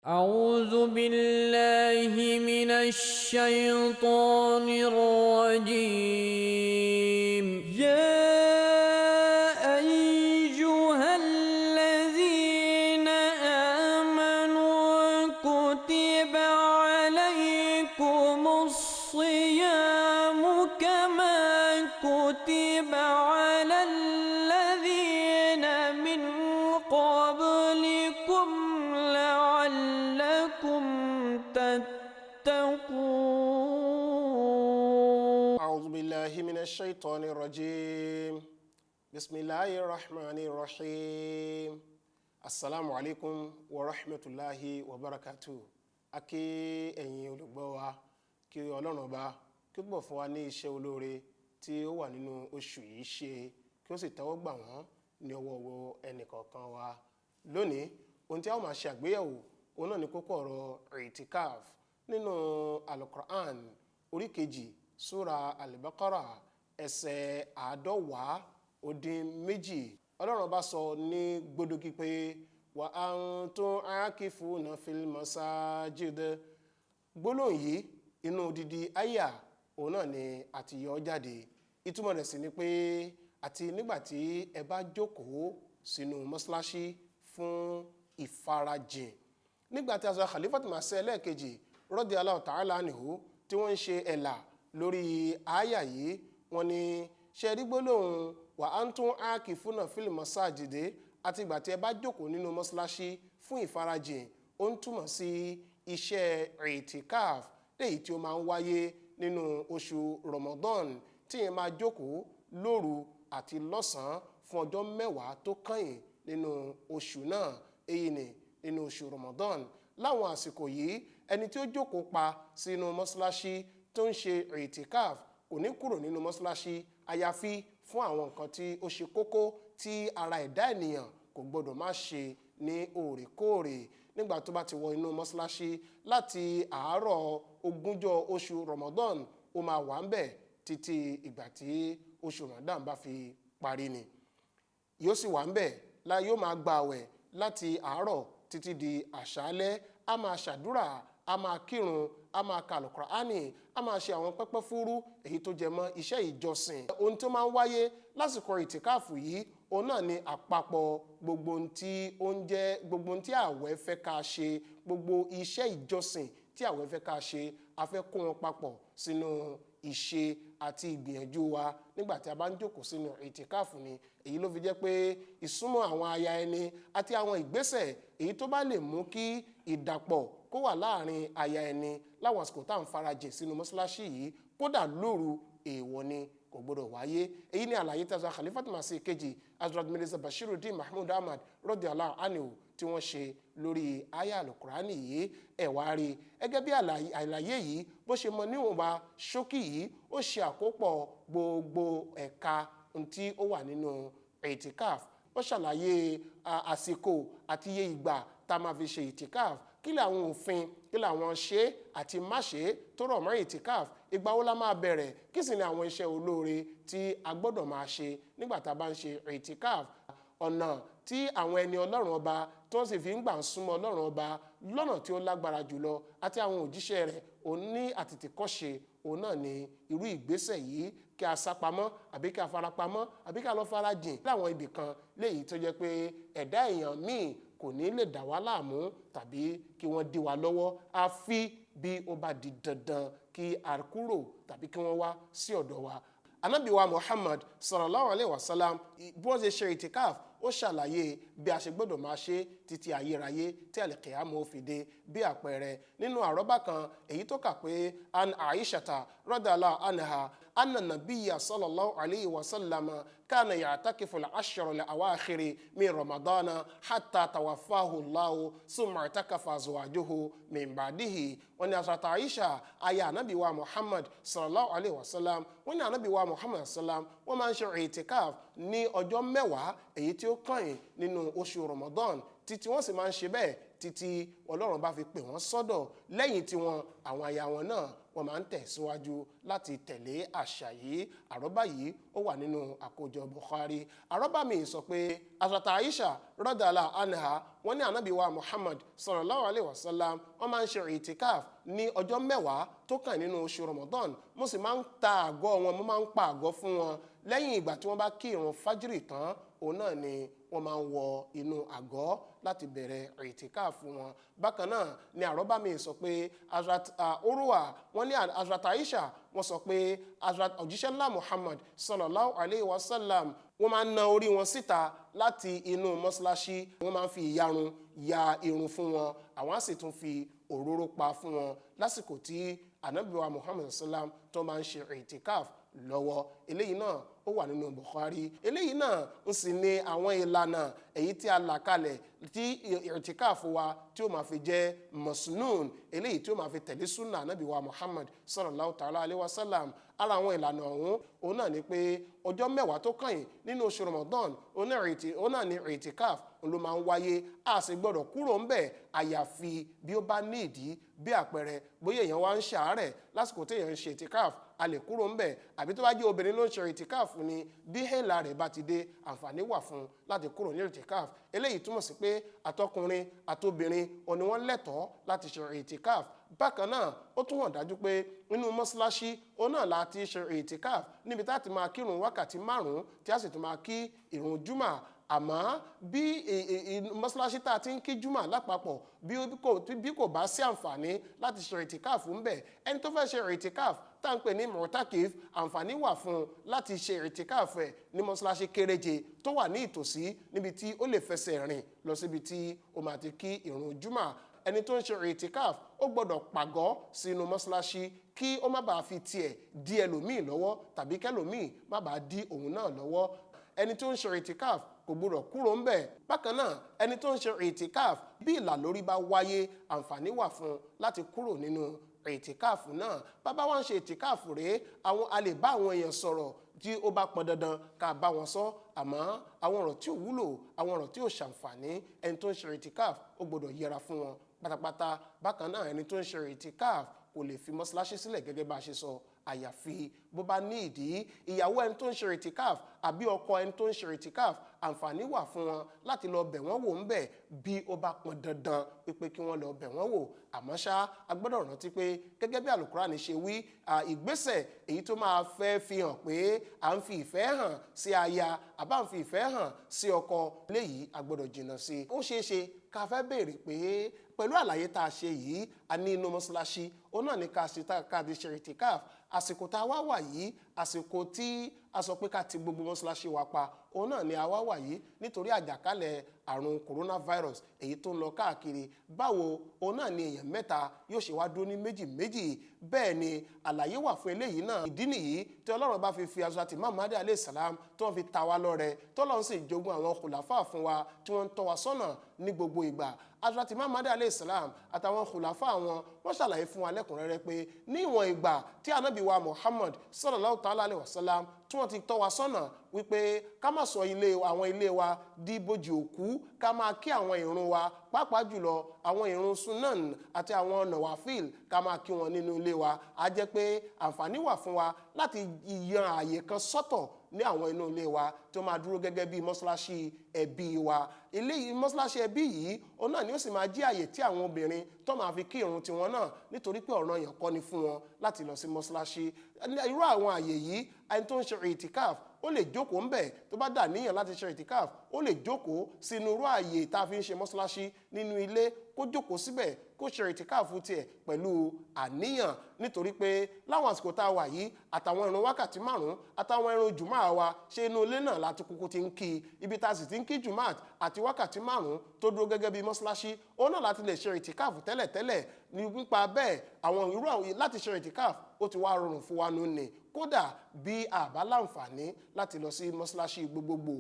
أعوذ بالله من الشيطان الرجيم. يا أيها الذين آمنوا كتب عليكم الصيام كما كتب على الذين من قبلكم لعلكم تتقون. أعوذ بالله من الشيطان الرجيم. بسم الله الرحمن الرحيم. السلام عليكم ورحمة الله وبركاته. Akí ẹ̀yin olùgbọ́ wa, kí Ọlọ́run Ọba kí ó bọ̀ fún wa ní iṣẹ́ olóore tí ó wà nínú oṣù yìí ṣe, kí ó sì tẹ́wọ́ gbà wọ́n ní ọwọ́ ẹnìkọ̀ọ̀kan wa. Lónìí, ohun tí a ó máa ṣe àgbéyẹ̀wò òun náà ni kókó ọ̀rọ̀ ìtìkáf nínú Al-Qur'an orí kejì súra Al-Baqarah ẹsẹ̀ 192. Ọlọ́run Ọba sọ ní gbódógí pé wa antum aakifuna fil masajid. Gbólóhùn yìí inú odidi àyà òun náà ni àti yọ jáde. Ìtumọ̀ rẹ̀ sì ni pé àti nígbàtí ẹ bá jókòó sínú mọ́ṣáláṣí fún ìfarajìn. Nígbàtí a sọ Khalifat Masih ẹlẹ́ẹ̀kejì radiyallahu ta'ala anhu tí wọ́n ń ṣe ẹ̀là lórí àyà yìí, wọ́n ní ṣe rí gbólóhùn wa antum aakifuna fil masajid àti ìgbà tí ẹ bá jókòó nínú mọ́ṣáláṣí fún ìfarajìn, ó ń túmọ̀ sí iṣẹ́ ìtìkáf léyìí tí ó máa ń wáyé nínú oṣù Ramadan, tí yẹn máa jókòó lóru àti lọ́sàn-án fún ọjọ́ 10 tó kẹ́yìn nínú oṣù náà, èyí ni nínú oṣù Ramadan. Láwọn àsìkò yìí, ẹni tí ó jókòó pa sínú mọ́ṣáláṣí tó ń ṣe ìtìkáf kò ní kúrò nínú mọ́ṣáláṣí àyàfi fún àwọn nǹkan tí ó ṣe kókó tí ara ẹ̀dá ènìyàn kò gbọdọ̀ má ṣe ní òrèkóòrè. Nígbà tó bá ti wọ inú mọ́ṣáláṣí láti àárọ̀ 20 oṣù Ramadan, ó máa wà ń bẹ̀ títí ìgbà tí oṣù Ramadan bá fi parí ni. Yóò sì wà ń bẹ̀ yóò máa gbààwẹ̀ láti àárọ̀ títí di àṣálẹ́. A máa ṣàdúrà, a máa kírun, a máa ka Al-Qur'ani, a máa ṣe àwọn pẹ́pẹ́ fúrú èyí tó jẹ mọ́ iṣẹ́ ìjọsìn. Ohun tó máa ń wáyé lásìkò ìtìkáàfù yìí, òun náà ni àpapọ̀ gbogbo ohun tí àwẹ̀ fẹ́ ká ṣe, gbogbo iṣẹ́ ìjọsìn tí àwẹ̀ fẹ́ ká ṣe, a fẹ́ kó wọn papọ̀ sínú ìṣe àti ìgbìyànjú wa nígbà tí a bá ń jókòó sínú ìtìkáàfù ni. Èyí ló fi jẹ́ pé ìsúnmọ́ àwọn aya ẹni àti àwọn ìgbésẹ̀ èyí tó bá lè mú kí ìdàpọ̀ kó wà láàrin aya ẹni láwọn àsìkò tá à ń farajìn sínú mọ́ṣáláṣí yìí, kódà lóru, èèwọ̀ ni, kò gbọdọ̀ wáyé. Èyí ni àlàyé tí a sọ Khalifat Masih kejì Hazrat Mirza Bashiruddin Mahmud Ahmad radiyallahu anhu tí wọ́n ṣe lórí àyà Al-Qur'ani yìí. Ẹ wá rí gẹ́gẹ́ bí àlàyé yìí bó ṣe mọ níwọ̀nba ṣókí yìí, ó ṣe àkópọ̀ gbogbo ẹ̀ka tí ó wà nínú ìtìkáf. Ó ṣàlàyé àsìkò àti iye ìgbà tá a máa fi ṣe ìtìkáf, kí làwọn òfin, kí làwọn ṣe àti má ṣe tó rọ̀ mọ́ ìtìkáf, ìgbà wo la máa bẹ̀rẹ̀, kí sì ni àwọn iṣẹ́ olóore tí a gbọ́dọ̀ máa ṣe nígbà tá a bá ń ṣe ìtìkáf, ọ̀nà tí àwọn ẹni Ọlọ́run Ọba tó sì fi ń gbà ń súnmọ́ Ọlọ́run Ọba lọ́nà tí ó lágbára jùlọ, àti àwọn òjíṣẹ́ rẹ̀ òun ní àtètèkọ́ṣe. Òun náà ni irú ìgbésẹ̀ yìí, kí a sá pamọ́ àbí kí a fara pamọ́ àbí kí a lọ fara jìn láwọn ibì kan léyìí tó jẹ́ pé ẹ̀dá èèyàn míì kò ní lè dà wá láàmú tàbí kí wọ́n dí wa lọ́wọ́, àfi bí ó bá di dandan kí a kúrò tàbí kí wọ́n wá sí ọ̀dọ̀ wa. Ànábì wa Muhammad sallallahu alayhi wa sallam bí wọ́n ṣe ṣe ìtìkáf, ó ṣàlàyé bí a ṣe gbọ́dọ̀ máa ṣe títí ayérayé tí al-qiyamah ó fi dé. Bí àpẹẹrẹ nínú àrọ́bá kan èyí tó kà pé an Aishata radiyallahu anha anna nabiyya sallallahu alayhi wa sallam kana ya'takifu al-ashra al-awakhir min ramadana hatta tawaffahu Allahu summa i'takafa azwajuhu min ba'dihi. Wọ́n ní Hazrat Aisha aya Ànábì wa Muhammad sallallahu alayhi wa sallam, wọ́n ní Ànábì wa Muhammad sallam wọ́n máa ń ṣe ìtìkáf ní ọjọ́ 10 èyí tí ó kàn nínú oṣù Ramadan, títí wọ́n sì máa ń ṣe bẹ́ẹ̀ títí Ọlọ́run bá fi pè wọ́n sọ́dọ̀. Lẹ́yìn tí àwọn aya wọn náà wọ́n máa ń tẹ̀síwájú láti tẹ̀lé àṣà yìí. Àrọ́bá yìí ó wà nínú àkójọ Bukhari. Àrọ́bá mi sọ pé Hazrata Aisha radhiyallahu anha wọ́n ní Ànábì wa Muhammad sallallahu alaihi wasallam wọ́n máa ń ṣe ìtìkáf ní ọjọ́ 10 tó kàn nínú oṣù Ramadan. Mo sì máa ń ta àgọ́ wọn, mo máa ń pa àgọ́ fún wọn lẹ́yìn ìgbà tí wọ́n bá kí ìrun fájírì tán. Òun náà ni wọ́n máa ń wọ inú àgọ́ láti bẹ̀rẹ̀ ìtìkáf fún wọn. Bákan náà ni àrọ́bá mi sọ pé Urwa wọ́n ní Hazrat Aisha wọ́n sọ pé òjíṣẹ́ ńlá Muhammad sallallahu alaihi wasallam wọ́n máa ń na orí wọn síta láti inú mọ́ṣáláṣí. Wọ́n máa ń fi ìyarun ya irun fún wọn, àwọn á sì tún fi òróró pa fún wọn lásìkò tí Ànábì wa Muhammad sallam tó máa ń ṣe ìtìkáf lọ́wọ́. Eléyìí náà ó wà nínú Bukhari. Eléyìí náà ń sì ní àwọn ìlànà èyí tí a là kalẹ̀ tí ìtìkáàfù wa tí ó máa fi jẹ́ masnun, eléyìí tí ó máa fi tẹ̀lé súnà Ànábì wa Muhammad sallallahu ta'ala alaihi wasallam. Ara àwọn ìlànà ọ̀hún òun náà ni pé ọjọ́ 10 tó kàn nínú oṣù Ramadan òun náà ni ìtìkáàf ló máa ń wáyé. A sì gbọ́dọ̀ kúrò ń bẹ̀ àyàfi bí ó bá ní ìdí, bí àpẹẹrẹ bóyá èèyàn wá ń ṣàárẹ̀ lásìkò tí èèyàn ń ṣe ìtìkáàf, a lè kúrò ń bẹ̀. Àbí tó bá jẹ́ obìnrin ló ń ṣe ìtìkáàf ni, bí hẹ́là rẹ̀ bá ti dé, àǹfààní wà fún un láti kúrò ní ìtìkáàf. Eléyìí túmọ̀ sí pé àtọkùnrin àtobìnrin òní wọ́n lẹ́tọ̀ọ́ láti ṣe ìtìkáàf. Bákan náà ó tún hàn dájú pé nínú mọ́ṣáláṣí òun náà láti ṣe ìtìkáàf níbi tá ti máa kírun wákàtí 5 tí a sì tún máa kí ìrun júmà. Àmọ́ bí mọ́ṣáláṣí tá a ti ń kí júmà lápapọ̀ bí kò bá sí àǹfààní láti ṣe ìtìkáàf ń bẹ̀, ẹni tó fẹ́ ṣe ìtìkáàf tá à ń pè ní mu'takif, àǹfààní wà fún un láti ṣe ìtìkáàf ẹ̀ ní mọ́ṣáláṣí kéréje tó wà ní ìtòsí níbi tí ó lè fẹsẹ̀ rìn lọ síbi tí ó máa ti kí ìrun júmà. Ẹni tó ń ṣe ìtìkáàf ó gbọ́dọ̀ pàgọ́ sínú mọ́ṣáláṣí kí ó má bàa fi tiẹ̀ dí ẹlòmíì lọ́wọ́ tàbí kẹlòmíì má bàa dí òun náà lọ́wọ́. Ẹni tó ń ṣe ìtìkáàf kò gbọ́dọ̀ kúrò ń bẹ̀. Bákan náà ẹni tó ń ṣe ìtìkáàf bí ìlàlórí bá wáyé, àǹfààní wà fún un láti kúrò nínú ìtìkáàfù náà. Bàbá wa ń ṣe ìtìkáàfù rèé, a lè bá àwọn èèyàn sọ̀rọ̀ tí ó bá pọn dandan ká bá wọn sọ, àmọ́ àwọn ọ̀rọ̀ tí ò wúlò, àwọn ọ̀rọ̀ tí ò ṣàǹfààní, ẹni tó ń ṣe ìtìkáàf ó gbọ́dọ̀ yẹra fún wọn pátápátá. Bákan náà ẹni tó ń ṣe ìtìkáàf kò lè fi mọ́ṣáláṣí sílẹ̀ gẹ́gẹ́ bá a ṣe sọ, àyàfi bó bá ní ìdí. Ìyàwó ẹni tó ń ṣe ìtìkáàf àbí ọkọ ẹni tó ń ṣe ìtìkáàf, àǹfààní wà fún wọn láti lọ bẹ̀ wọ́n wò ń bẹ̀ bí ó bá pọn dandan pé kí wọ́n lọ bẹ̀ wọ́n wò. Àmọ́ ṣá a gbọ́dọ̀ rántí pé gẹ́gẹ́ bí Al-Qur'ani ṣe wí, ìgbésẹ̀ èyí tó máa fẹ́ fi hàn pé à ń fi ìfẹ́ hàn sí aya àbá ń fi ìfẹ́ hàn sí ọkọ, léyìí a gbọ́dọ̀ jìnnà sí. Ó ṣeé ṣe ká fẹ́ béèrè pé pẹ̀lú àlàyé tá a ṣe yìí, a ní inú mọ́ṣáláṣí òun náà ní ká ti ṣe ìtìkáàf. Àsìkò tá a wá wà yìí, àsìkò tí a sọ pé ká ti gbogbo mọ́ṣáláṣí wa pa, òun náà ni a wá wà yìí nítorí àjàkálẹ̀ àrùn coronavirus èyí tó ń lọ káàkiri. Báwo òun náà ni èèyàn 3 yóò ṣe wá dúró ní méjì. Bẹ́ẹ̀ ni àlàyé wà fún eléyìí náà. Ìdí nìyí tí Ọlọ́run bá fi Hazrat Imam Mahdi alayhi salam tí wọ́n fi ta wá lọ́rẹ, tọ́lọ́run sì jogún àwọn khulafa fún wa tí wọ́n ń tọ́ wa sọ́nà ní gbogbo ìgbà. Hazrat Imam Mahdi alayhi salam àtàwọn khulafa wọ́n ṣàlàyé fún wa lẹ́kùnrẹ́rẹ́ pé ní ìwọ̀n ìgbà tí Ànábì wa Muhammad sallallahu ta'ala alayhi wasallam tí wọ́n ti tọ́ wa sọ́nà wípé ká má sọ àwọn ilé wa di ibojì òkú, ká máa kí àwọn ìrun wa, pàápàá jùlọ àwọn ìrun sunan àti àwọn nawafil, ká máa kí wọn nínú ilé wa. A jẹ́ pé àǹfààní wà fún wa láti yan àyè kan sọ́tọ̀ ní àwọn inú ilé wa tí ó máa dúró gẹ́gẹ́ bí mọ́ṣáláṣí ẹbí wa. Eléyìí mọ́ṣáláṣí ẹbí yìí òun náà ni ó sì máa jí àyè tí àwọn obìnrin tó máa fi kí ìrun tiwọn náà, nítorí pé ọ̀ranyàn kọ́ ni fún wọn láti lọ sí mọ́ṣáláṣí. Irú àwọn àyè yìí ẹni tó ń ṣe ìtìkáàf ó lè jókòó ń bẹ̀ tó bá dà níyàn láti ṣe ìtìkáàf, ó lè jókòó sínú irú àyè tá a fi ń ṣe mọ́ṣáláṣí nínú ilé, kó jókòó síbẹ̀ kó ṣe ìtìkáàfù tiẹ̀ pẹ̀lú àníyàn. Nítorí pé láwọn àsìkò tá a wà yìí, àtàwọn ìrun wákàtí 5 àtàwọn ìrun jùmọ̀ wa ṣe inú ilé náà láti kúkú ti ń kí, ibi tá a sì ti ń kí jùmọ̀ àti wákàtí 5 tó dúró gẹ́gẹ́ bí mọ́ṣáláṣí, òun náà láti lè ṣe ìtìkáàfù tẹ́lẹ̀tẹ́lẹ̀. Nípa bẹ́ẹ̀ àwọn irú láti ṣe ìtìkáàfù ó ti wá rọrùn fún wa nùní, kódà bí àbá láǹfààní láti lọ sí mọ́ṣáláṣí gbogbogbò.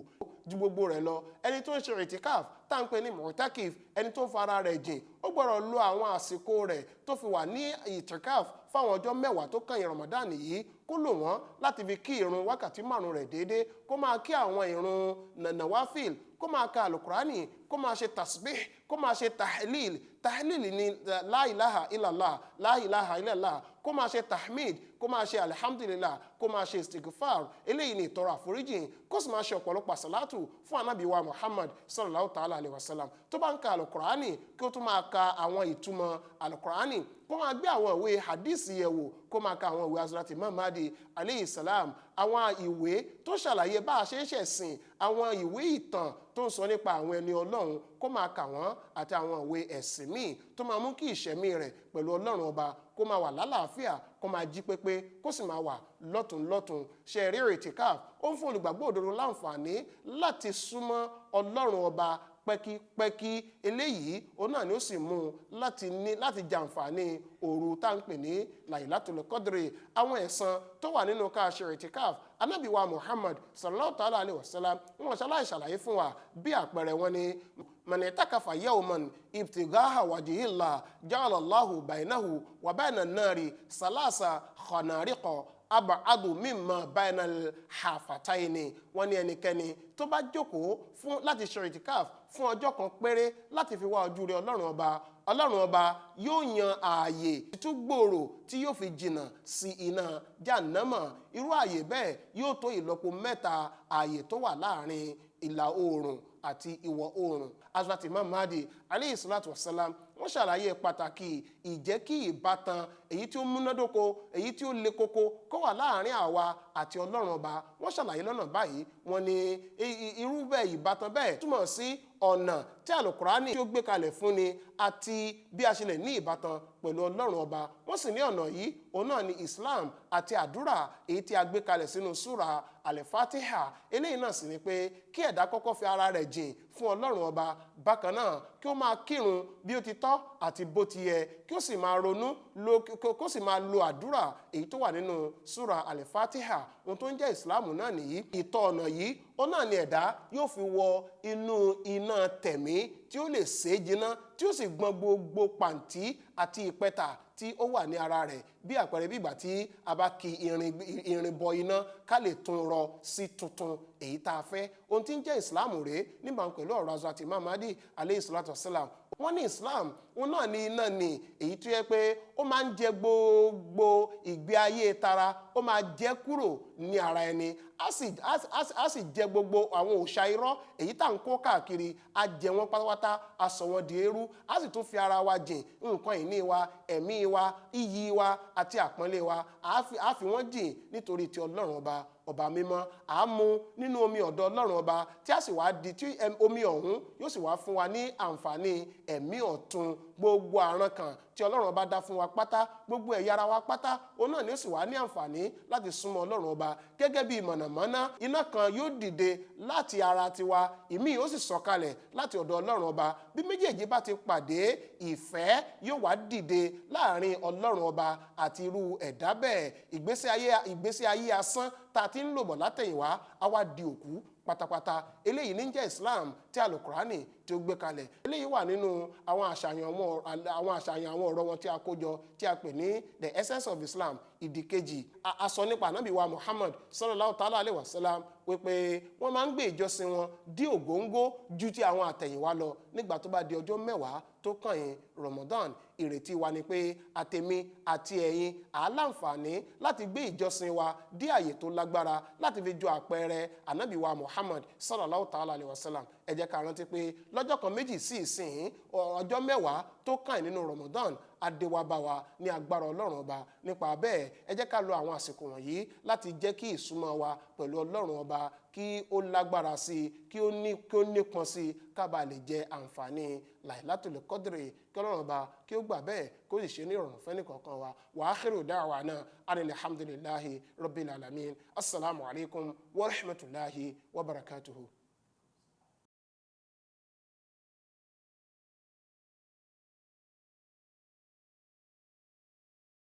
Ju gbogbo rẹ̀ lọ, ẹni tó ń ṣe ìtìkáàf tá ń pè ní mu'takif, ẹni tó ń fara rẹ̀ jìn, ó gbọ́dọ̀ lo àwọn àsìkò rẹ̀ tó fi wà ní ìtìkáàf fáwọn ọjọ́ 10 tó kàn Ramadan yìí, kó lò wọ́n láti fi kí ìrun wákàtí 5 rẹ̀ déédéé, kó máa kí àwọn ìrun nawafil, kó máa ka alukurani kó máa ṣe tasbih kó máa ṣe tahlil ní la ilaha illallah la ilaha illallah kó máa ṣe tahmid kó máa ṣe alhamdulillah kó máa ṣe istighfar eléyìí ní ìtọrọ àforíjìn kó sì máa ṣe ọ̀pọ̀lọpọ̀ salatu fún anabi wa muhammad sallallahu ta'ala alayhi wa sallam tó bá ń ka alukurani kí ó tún máa ka àwọn ìtumọ̀ alukurani kó máa gbé àwọn ìwé hadisi yẹ̀wò kó máa ka àwọn ìwé azrati mamadi alayhi salam àwọn ìwé tó ṣàlàyé bá a ṣe ń ṣẹ̀sìn àwọn ìwé ìtàn tó ń sọ nípa àwọn ẹni ọlọ́run kó máa kà wọ́n àti àwọn ìwé ẹ̀sìn míì tó máa mú kí ìṣẹ̀mí rẹ̀ pẹ̀lú ọlọ́run ọba kó máa wà lálàáfíà kó máa jí pépé kó sì máa wà lọ́tùnlọ́tùn ṣe rí ìtìkáf ó ń fún olùgbàgbọ́ òdodo láǹfààní láti súnmọ́ ọlọ́run ọba pẹ́kípẹ́kí eléyìí òun náà ni ó sì mú un láti jàǹfààní òru tá à ń pè ní Lailatul Qadri àwọn ẹ̀san tó wà nínú ká ṣe ìtìkáf Ànábì wa Muhammad sallallahu ta'ala alayhi wa sallam wọn ṣàlàyé fún wa bí àpẹẹrẹ wọn ni man i'takafa yawman ibtigha'a wajhillah ja'ala Allahu baynahu wa bayna an-nari salasa khanariqa ab'adu mimma bayna al-hafataini wọ́n ní ẹnikẹ́ni tó bá jókòó fún láti ṣe ìtìkáf fún ọjọ́ kan péré láti fi wá ojú rere ọlọ́run ọba yóò yan ààyè títúgbòòrò tí yóò fi jìnnà sí iná jahannama irú ààyè bẹ́ẹ̀ yóò tó ìlọ́po 3 ààyè tó wà láàrin ìlà oòrùn àti ìwọ̀ oòrùn Hazrat Imam Mahdi alayhi salatu wasalam wọ́n ṣàlàyé pàtàkì ìjẹ́ kí ìbátan èyí tí ó múnádóko èyí tí ó le koko kó wà láàrin àwa àti ọlọ́run ọba wọ́n ṣàlàyé lọ́nà báyìí wọ́n ní irúfẹ́ ìbátan bẹ́ẹ̀ túmọ̀ sí ọ̀nà tí àlùkùránì tí ó gbé kalẹ̀ fún ni àti bí a ṣe lè ní ìbátan pẹ̀lú ọlọ́run ọba wọ́n sì ní ọ̀nà yìí òun náà ni Islam àti àdúrà èyí tí a gbé kalẹ̀ sínú súra Al-Fatiha eléyìí náà sì ni pé kí ẹ̀dá kọ́kọ́ fi ara rẹ̀ jìn fún ọlọ́run ọba bákan náà kí ó máa kírun bí ó ti tọ́ àti bó ti yẹ kí ó sì máa ronú kó sì máa lo àdúrà èyí tó wà nínú súra Al-Fatiha ohun tó ń jẹ́ ìsìláàmù náà nìyí ìtọ̀ ọ̀nà yìí ó náà ni ẹ̀dá yóò fi wọ inú iná tẹ̀mí tí ó lè sé jiná tí ó sì gbọ́n gbogbo pàǹtí àti ìpẹta tí ó wà ní ara rẹ̀ bí àpẹẹrẹ bí ìgbà tí a bá ki irin bọ iná ká lè tún rọ sí tuntun èyí tá a fẹ́ ohun tí ń jẹ́ ìsìláàmù rèé níbàámu pẹ̀lú ọ̀rọ̀ Hazrat Imam Mahdi alayhi salatu wassalam wọ́n ní islam wọn náà ní iná ni èyí tó yẹ pé ó máa ń jẹ gbogbo ìgbé ayé tara ó máa jẹ kúrò ní ara ẹni a sì jẹ gbogbo àwọn òòṣà irọ́ èyí tá à ń kó káàkiri a jẹ wọn pátápátá a sọ wọn di eérú a sì tún fi ara wa jìn nǹkan ìní wa ẹ̀mí wa iyì wa àti àpọ́nlé wa a fi wọ́n jìn nítorí ti ọlọ́run ọba mímọ́ à á mu nínú omi ọ̀dọ̀ ọlọ́run ọba tí a sì wá di tí omi ọ̀hún yóò sì wá fún wa ní àǹfààní ẹ̀mí ọ̀tun gbogbo àrùn kan tí ọlọ́run ọba dá fún wa pátá gbogbo ẹ̀yà ara wa pátá òun náà ni ó sì wá ní àǹfààní láti súnmọ́ ọlọ́run ọba gẹ́gẹ́ bí mọ̀nàmọ́ná iná kan yóò dìde láti ara tiwa ìmíì ó sì sọ̀kalẹ̀ láti ọ̀dọ̀ ọlọ́run ọba bí méjèèjì bá ti pàdé ìfẹ́ yóò wá dìde láàrin ọlọ́run ọba àti irú ẹ̀dá bẹ́ẹ̀ ìgbésí ayé asán tá a ti ń lò bọ̀ látẹ̀yìnwá á wá di òkú pátápátá eléyìí ní jẹ́ islam tí alukurani tí ó gbé kalẹ̀ eléyìí wà nínú àwọn àṣàyàn àwọn ọ̀rọ̀ wọn tí a kó jọ tí a pè ní the essence of islam ìdí kejì a sọ nípa ànábì wa muhammad sallallahu ta'ala alayhi wa sallam wípé wọ́n máa ń gbé ìjọsìn wọn dí ògóńgó ju ti àwọn àtẹ̀yìnwá lọ nígbà tó bá di ọjọ́ mẹ́wàá tó kàn yín ramadan ìrètí wa ni pé àtèmi àti ẹ̀yin àláǹfààní láti gbé ìjọsìn wa dí àyè tó lágbára láti fi jọ àpẹẹrẹ ànábì wa muhammad sallallahu ta'ala alayhi wa sallam ẹ jẹ́ ká rántí pé lọ́jọ́ kan méjì sí ìsìn ọjọ́ mẹ́wàá tó kàn nínú ramadan adéwàbáwa ní agbára ọlọ́run ọba nípa bẹ́ẹ̀ ẹ jẹ́ ká lo àwọn àsìkò wọ̀nyí láti jẹ́ kí ìsúnmọ́ wa pẹ̀lú ọlọ́run ọba kí ó lágbára sí i kí ó nípọn sí i ká bàa lè jẹ àǹfààní Lailatul Qadri kí ọlọ́run ọba kí ó gbà bẹ́ẹ̀ kó sì ṣe ní ìrọ̀rùn fẹ́ni kọ̀ọ̀kan wa wa akhiru da'wana alhamdulillahi rabbil alamin assalamu alaikum wa rahmatullahi wa barakatuhu.